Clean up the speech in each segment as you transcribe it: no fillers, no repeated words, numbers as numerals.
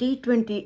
T20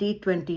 T20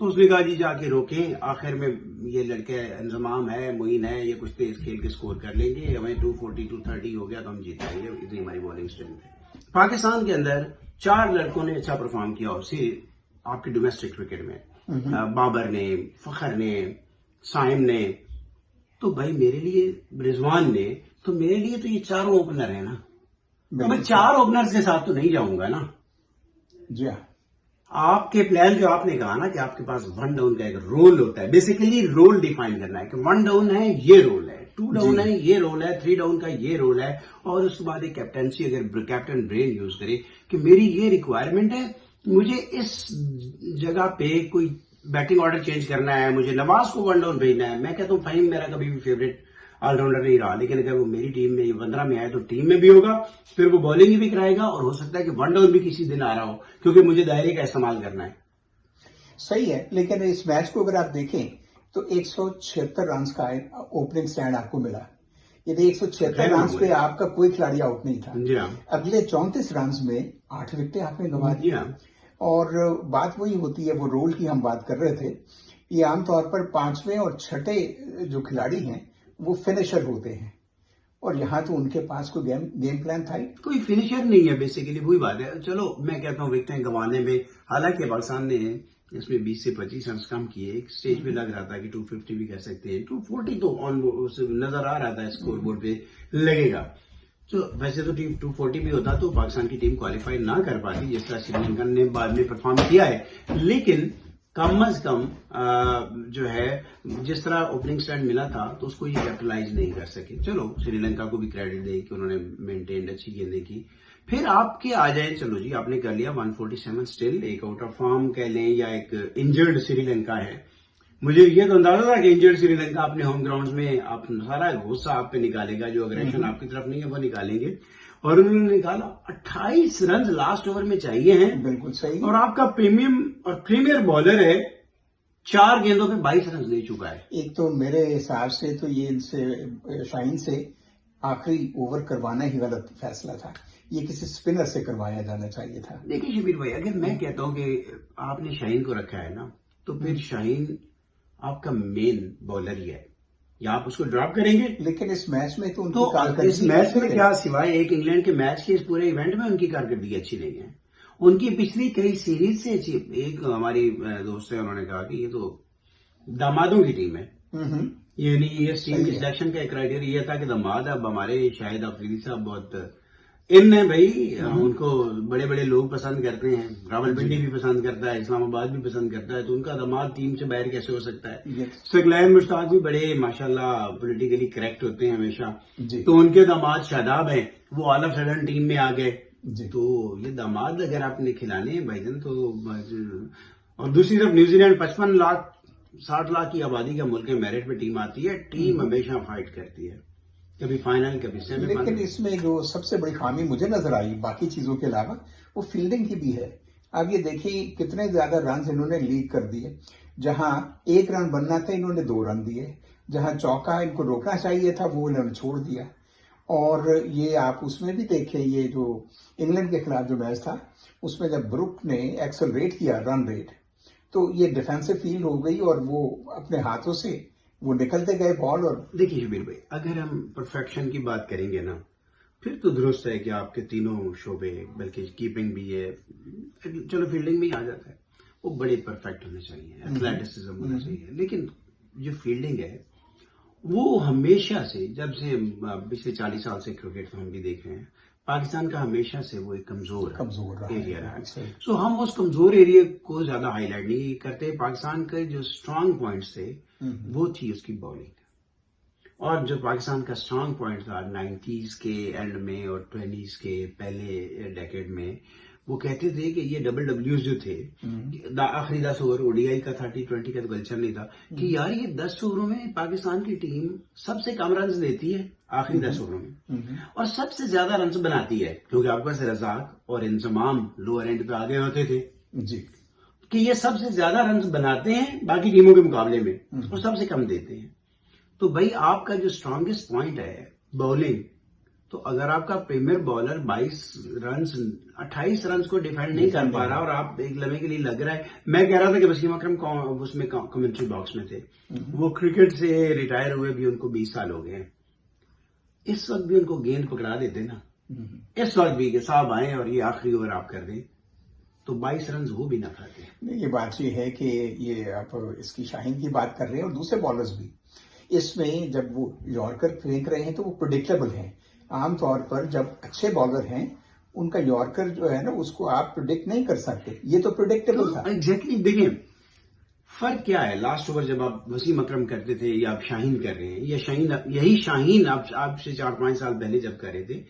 تو اس نے کہا جی جا کے روکیں, آخر میں یہ لڑکے انضمام ہے, معین ہے, یہ کچھ تیز کھیل کے سکور کر لیں گے, ہمیں 240 230 ہو گیا تو ہم جیت جائیں گے, اتنی ہماری بالنگ اسٹرینتھ ہے. پاکستان کے اندر 4 لڑکوں نے اچھا پرفارم کیا اسی آپ کے ڈومیسٹک کرکٹ میں, بابر نے, فخر نے, سائم نے. تو بھائی میرے لیے رضوان نے, تو میرے لیے تو یہ 4 اوپنر ہیں نا, تو میں 4 اوپنر کے ساتھ تو نہیں جاؤں گا نا. جی ہاں, آپ کے پلان جو آپ نے کہا نا کہ آپ کے پاس 1 ڈاؤن کا ایک رول ہوتا ہے, بیسیکلی رول ڈیفائن کرنا ہے کہ 1 ڈاؤن ہے یہ رول ہے, 2 ڈاؤن ہے یہ رول ہے, 3 ڈاؤن کا یہ رول ہے, اور اس کے بعد ایک کیپٹنسی اگر کیپٹن برین یوز کرے کہ میری یہ ریکوائرمنٹ ہے, مجھے اس جگہ پہ کوئی بیٹنگ آرڈر چینج کرنا ہے, مجھے نواز کو 1 ڈاؤن بھیجنا ہے. میں کہتا ہوں فہیم میرا کبھی بھی فیوریٹ آل راؤنڈر نہیں رہا, لیکن اگر وہ میری ٹیم میں 15 میں آئے تو ٹیم میں بھی ہوگا, پھر وہ بالنگ بھی کرائے گا, اور ہو سکتا ہے کہ 1 ڈاؤن بھی کسی دن آ رہا ہو, کیونکہ مجھے دائرے کا استعمال کرنا ہے. صحیح ہے. لیکن اس میچ کو اگر آپ دیکھیں تو 176 رنز کا اوپننگ سٹینڈ آپ کو ملا. یہ 176 رنز پہ آپ کا کوئی کھلاڑی آؤٹ نہیں تھا. جی ہاں, اگلے 34 رنز میں 8 وکٹیں آپ نے گنوا دی. جی ہاں, اور بات وہی ہوتی ہے, وہ رول کی ہم بات کر رہے تھے, یہ عام طور پر 5ویں اور 6ٹھے جو کھلاڑی ہیں وہ فنیشر ہوتے ہیں, اور یہاں تو ان کے پاس کوئی گیم پلان تھا ہی کوئی فنیشر نہیں ہے. بیسیکلی وہی بات ہے. چلو میں کہتا ہوں وکٹیں گنوانے میں, حالانکہ پاکستان نے اس میں 20 سے 25 رنز کم کیے, ایک سٹیج پہ لگ رہا تھا کہ 250 بھی کہہ سکتے ہیں, 240 تو نظر آ رہا تھا اسکور بورڈ پہ لگے گا. تو ویسے تو 240 بھی ہوتا تو پاکستان کی ٹیم کوالیفائی نہ کر پاتی, جس طرح سری لنکا نے بعد میں پرفارم کیا ہے. لیکن کم از کم جو ہے جس طرح اوپننگ سٹینڈ ملا تھا تو اس کو یہ کیپٹلائز نہیں کر سکے. چلو سری لنکا کو بھی کریڈٹ دے کہ انہوں نے مینٹینڈ اچھی گیندیں کی. پھر آپ کے آ جائیں, چلو جی آپ نے کر لیا 147 سٹل, ایک آؤٹ آف فارم کہہ لیں یا ایک انجرڈ سری لنکا ہے. مجھے یہ تو اندازہ تھا کہ انجرڈ سری لنکا اپنے ہوم گراؤنڈز میں آپ سارا غصہ آپ پہ نکالے گا, جو اگریشن آپ کی طرف نہیں ہے وہ نکالیں گے, اور انہوں نے نکالا. 28 رنز لاسٹ اوور میں چاہیے ہیں. بالکل صحیح. اور آپ کا پریمیم اور پریمیئر بالر ہے, 4 گیندوں پہ 22 رنز دے چکا ہے. ایک تو میرے حساب سے تو یہ ان سے شاہین سے آخری اوور کروانا ہی غلط فیصلہ تھا, یہ کسی سپنر سے کروایا جانا چاہیے تھا. دیکھیں شبیر بھائی, اگر میں کہتا ہوں کہ آپ نے شاہین کو رکھا ہے نا, تو پھر شاہین آپ کا مین بالر ہی ہے, یا آپ اس کو ڈراپ کریں گے. لیکن اس میچ میں تو اس میچ میں کیا سوائے ایک انگلینڈ کے میچ کے اس پورے ایونٹ میں ان کی کارکردگی اچھی نہیں ہے. ان کی پچھلی کئی سیریز سے اچھی. ایک ہماری دوست ہے, انہوں نے کہا کہ یہ تو دامادوں کی ٹیم ہے, یعنی اس ٹیم کی سلیکشن کا ایک کرائٹیریا یہ تھا کہ داماد اب ہمارے شاہد افریدی صاحب بہت ان ہے بھائی, ان کو بڑے بڑے لوگ پسند کرتے ہیں, راولپنڈی بھی پسند کرتا ہے, اسلام آباد بھی پسند کرتا ہے, تو ان کا داماد ٹیم سے باہر کیسے ہو سکتا ہے. ثقلین مشتاق بھی بڑے ماشاءاللہ پولیٹیکلی کریکٹ ہوتے ہیں ہمیشہ, تو ان کے داماد شاداب ہیں, وہ آل آف سڈن ٹیم میں آ گئے. تو یہ داماد اگر آپ نے کھلانے ہیں بھائی جان تو. اور دوسری طرف نیوزی لینڈ 55 لاکھ 60 لاکھ کی آبادی کا ملک ہے, میرٹ پہ ٹیم آتی ہے, ٹیم ہمیشہ فائٹ کرتی ہے, کبھی فائنل کبھی سیمی فائنل. لیکن اس میں جو سب سے بڑی خامی مجھے نظر آئی باقی چیزوں کے علاوہ وہ فیلڈنگ کی بھی ہے. اب یہ دیکھیے کتنے زیادہ رنز انہوں نے لیگ کر دیے, جہاں 1 رن بننا تھا انہوں نے 2 رن دیے, جہاں چوکا ان کو روکنا چاہیے تھا وہ انہوں نے چھوڑ دیا. اور یہ آپ اس میں بھی دیکھیں, یہ جو انگلینڈ کے خلاف جو میچ تھا اس میں جب بروک نے ایکسلریٹ کیا رن ریٹ, تو یہ ڈیفینسو فیلڈ ہو گئی اور وہ اپنے ہاتھوں سے وہ نکلتے گئے بال. اور دیکھیے شبیر بھائی, اگر ہم پرفیکشن کی بات کریں گے نا, پھر تو درست ہے کہ آپ کے تینوں شعبے, بلکہ کیپنگ بھی ہے, چلو فیلڈنگ بھی آ جاتا ہے, وہ بڑے پرفیکٹ ہونے چاہیے, ایتھلیٹسزم ہونا چاہیے. لیکن جو فیلڈنگ ہے وہ ہمیشہ سے, جب سے پچھلے 40 سال سے کرکٹ ہم بھی دیکھ رہے ہیں, پاکستان کا ہمیشہ سے وہ ایک کمزور ایریا رہا ہے. سو ہم اس کمزور ایریا کو زیادہ ہائی لائٹ نہیں کرتے. پاکستان کے جو اسٹرانگ پوائنٹس تھے وہ تھی اس کی بالنگ, اور جو پاکستان کا اسٹرانگ پوائنٹ تھا 90s کے اینڈ میں اور 20s کے پہلے ڈیکیڈ میں, وہ کہتے تھے کہ یہ ڈبل ڈبلیوز جو تھے, آخری 10 اوور ODI کا تھا, T20 کا تو کلچر نہیں تھا, کہ یار یہ 10 اووروں میں پاکستان کی ٹیم سب سے کم رنز دیتی ہے آخری 10 اووروں میں, اور سب سے زیادہ رنز بناتی ہے, کیونکہ آپ کے پاس رزاق اور انضمام لوور اینڈ پہ آگے ہوتے تھے جی, کہ یہ سب سے زیادہ رنز بناتے ہیں باقی ٹیموں کے مقابلے میں, اور سب سے کم دیتے ہیں. تو بھائی آپ کا جو اسٹرانگیسٹ پوائنٹ ہے بالنگ, تو اگر آپ کا پریمیئر بالر 22 رنز 28 رنز کو ڈیفینڈ نہیں کر پا رہا اور آپ ایک لمحے کے لیے لگ رہا ہے. میں کہہ رہا تھا کہ وسیم اکرم اس میں کمنٹری باکس میں تھے, وہ کرکٹ سے ریٹائر ہوئے بھی ان کو 20 سال ہو گئے ہیں. اس وقت بھی ان کو گیند پکڑا دیتے نا, اس وقت بھی کہ صاحب آئیں اور یہ آخری اوور آپ کر دیں, تو 22 رنز وہ بھی نہ کھاتے. یہ بات یہ ہے کہ یہ آپ اس کی شاہین کی بات کر رہے ہیں اور دوسرے بالرز بھی. اس میں جب وہ یارکر پھینک رہے ہیں تو وہ پریڈکٹیبل ہیں. عام طور پر جب اچھے بالر ہیں ان کا یارکر جو ہے نا اس کو آپ پریڈکٹ نہیں کر سکتے, یہ تو پریڈکٹیبل تھا. ایگزیکٹلی. دیکھیں فرق کیا ہے, لاسٹ اوور جب آپ وسیم اکرم کرتے تھے یا آپ شاہین کر رہے ہیں, یا یہی شاہین آپ سے 4-5 سال پہلے جب کر رہے تھے,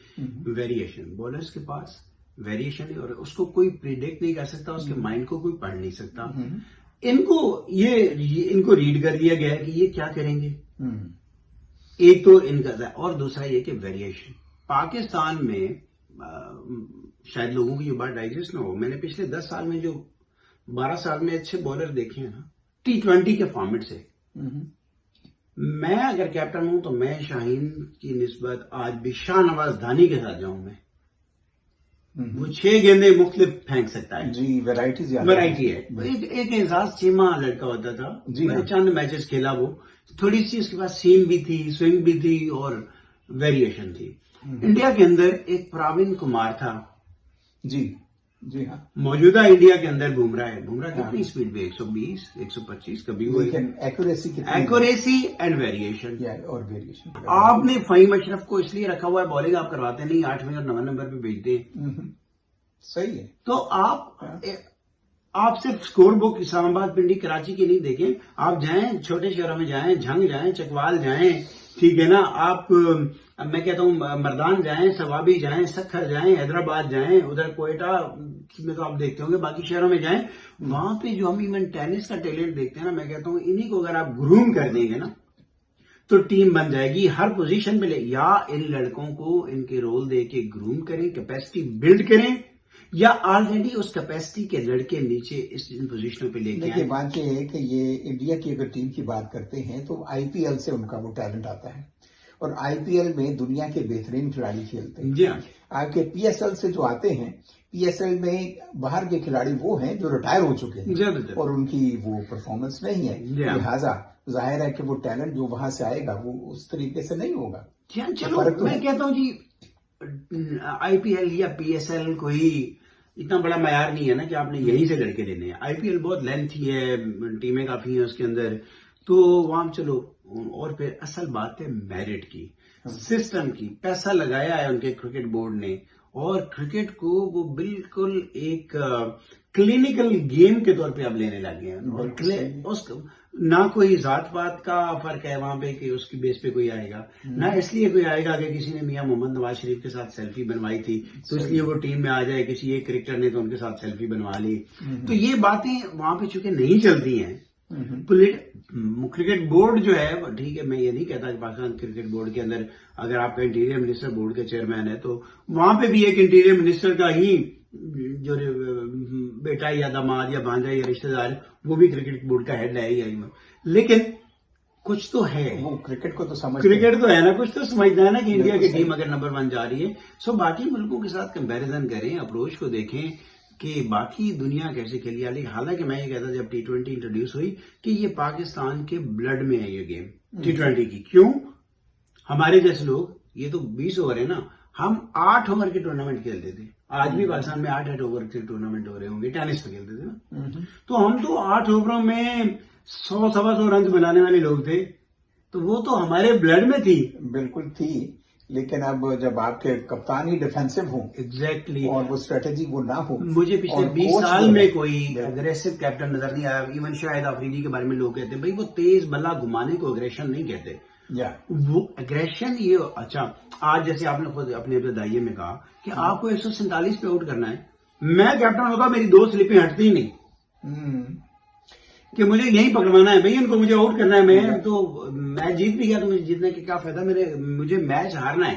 ویریشن بالرز کے پاس ویریشن ہے اور اس کو کوئی پریڈکٹ نہیں کر سکتا, اس کے مائنڈ کو کوئی پڑھ نہیں سکتا. ان کو ریڈ کر دیا گیا ہے کہ یہ کیا کریں گے. ایک تو ان کا, اور دوسرا یہ کہ ویریشن پاکستان میں شاید لوگوں کی یہ بات ڈائجسٹ نہ ہو, میں نے پچھلے 10 سال میں جو 12 سال میں اچھے بالر دیکھے ہیں نا T20 کے فارمیٹ سے, میں اگر کیپٹن ہوں تو میں شاہین کی نسبت آج بھی شاہ نواز دھانی کے ساتھ جاؤں. میں وہ 6 گیندیں مختلف پھینک سکتا ہے. جی ورائٹی ہے. ایک اعزاز چیمہ لڑکا ہوتا تھا, چند میچز کھیلا, وہ تھوڑی سی اس کے پاس سیم بھی تھی, سوئنگ بھی تھی اور ویریشن تھی. انڈیا کے اندر ایک پراوین کمار تھا. جی ہاں, موجودہ انڈیا کے اندر بمراہ ہے. بمراہ کتنی اسپیڈ پہ 120 125 کبھی ہوئی, ایکوریسی اینڈ ویریشن. آپ نے فہیم اشرف کو اس لیے رکھا ہوا ہے, بالنگ آپ کرواتے نہیں, 8ویں اور 9ویں نمبر پہ بھیجتے ہیں. صحیح ہے. تو آپ صرف اسکور بک اسلام آباد, پنڈی, کراچی کی نہیں دیکھیں, آپ جائیں چھوٹے شہروں میں جائیں, جھنگ جائیں, چکوال جائیں, ٹھیک ہے نا, آپ میں کہتا ہوں مردان جائیں, سوابی جائیں, سکھر جائیں, حیدرآباد جائیں, ادھر کوئٹہ میں تو آپ دیکھتے ہوں گے, باقی شہروں میں جائیں, وہاں پہ جو ہم ایون ٹینس کا ٹیلنٹ دیکھتے ہیں نا, میں کہتا ہوں انہی کو اگر آپ گروم کر دیں گے نا تو ٹیم بن جائے گی ہر پوزیشن پہ. یا ان لڑکوں کو ان کے رول دے کے گروم کریں, کیپیسٹی بلڈ کریں, یا آلریڈی اس کیپیسٹی کے لڑکے نیچے ان پوزیشنوں پہ لے کے آئیں. بات یہ ہے کہ یہ انڈیا کی اگر ٹیم کی بات کرتے ہیں تو IPL سے ان کا وہ ٹیلنٹ آتا ہے, اور IPL میں دنیا کے بہترین کھلاڑی کھیلتے ہیں. جی ہاں. آپ کے PSL سے جو آتے ہیں, PSL میں باہر کے کھلاڑی وہ ہیں جو ریٹائر ہو چکے ہیں اور ان کی وہ پرفارمنس نہیں ہے, لہٰذا ظاہر ہے کہ وہ ٹیلنٹ جو وہاں سے آئے گا وہ اس طریقے سے نہیں ہوگا. چلو میں کہتا ہوں جی IPL یا PSL کوئی اتنا بڑا معیار نہیں ہے نا کہ آپ نے یہیں سے لڑکے لینے ہیں. IPL بہت لینتھی ہے, ٹیمیں کافی ہیں اس کے اندر, تو وہاں چلو. اور پھر اصل بات ہے میرٹ کی, سسٹم کی. پیسہ لگایا ہے ان کے کرکٹ بورڈ نے, اور کرکٹ کو وہ بالکل ایک کلینکل گیم کے طور پہ اب لینے لگے ہیں. نہ کوئی ذات پات کا فرق ہے وہاں پہ کہ اس کی بیس پہ کوئی آئے گا, نہ اس لیے کوئی آئے گا کہ کسی نے میاں محمد نواز شریف کے ساتھ سیلفی بنوائی تھی تو اس لیے وہ ٹیم میں آ جائے, کسی ایک کرکٹر نے تو ان کے ساتھ سیلفی بنوا لی. تو یہ باتیں وہاں پہ چونکہ نہیں چلتی ہیں. کرکٹ بورڈ جو ہے ٹھیک ہے, میں یہ نہیں کہتا کہ پاکستان کرکٹ بورڈ کے اندر اگر آپ کا انٹیریئر منسٹر بورڈ کے چیئرمین ہے تو وہاں پہ بھی ایک انٹیریئر منسٹر کا ہی جو بیٹا یا داماد یا بھانجا یا رشتہ دار وہ بھی کرکٹ بورڈ کا ہیڈ ہے. لیکن کچھ تو ہے, وہ کرکٹ کو تو کرکٹ تو ہے نا, کچھ تو سمجھتا ہے نا کہ انڈیا کی ٹیم اگر نمبر 1 جا رہی ہے. سو باقی ملکوں کے ساتھ کمپیریزن کریں, اپروچ کو دیکھیں کہ باقی دنیا کیسے کھیلی جا رہی. حالانکہ میں یہ کہتا جب T20 انٹروڈیوس ہوئی کہ یہ پاکستان کے بلڈ میں ہے یہ گیم T20 کی. کیوں؟ ہمارے جیسے لوگ, یہ تو 20 اوور ہے نا, ہم 8 اوور کے ٹورنامنٹ کھیلتے تھے. آج بھی پاکستان میں 8 اوور کے ٹورنامنٹ ہو رہے ہوں گے, ٹینس پہ کھیلتے تھے نا, تو ہم تو 8 اووروں میں 100-125 رنز بنانے والے لوگ تھے. تو وہ تو ہمارے بلڈ میں تھی. بالکل تھی, لیکن اب جب آپ کے کپتان ہی ڈیفینسو ہوں, ایگزیکٹلی, اور وہ اسٹریٹجی وہ نہ ہو, مجھے پچھلے 20 سال میں کوئی اگریسو کیپٹن نظر نہیں آیا. ایون شاہد آفریدی کے بارے میں لوگ کہتے ہیں بھائی وہ تیز بلا گھمانے کو اگریشن نہیں کہتے. وہ اگریشن یہ, اچھا آج جیسے آپ نے خود اپنے ابتدائیے میں کہا کہ آپ کو 147 پہ آؤٹ کرنا ہے, میں کیپٹن ہوتا میری 2 سلپیں ہٹتی ہی نہیں کہ مجھے یہیں پکڑوانا ہے بھائی ان کو, مجھے آؤٹ کرنا ہے. میں تو میچ جیت بھی گیا تو مجھے جیتنے کے کیا فائدہ, مجھے میچ ہارنا ہے.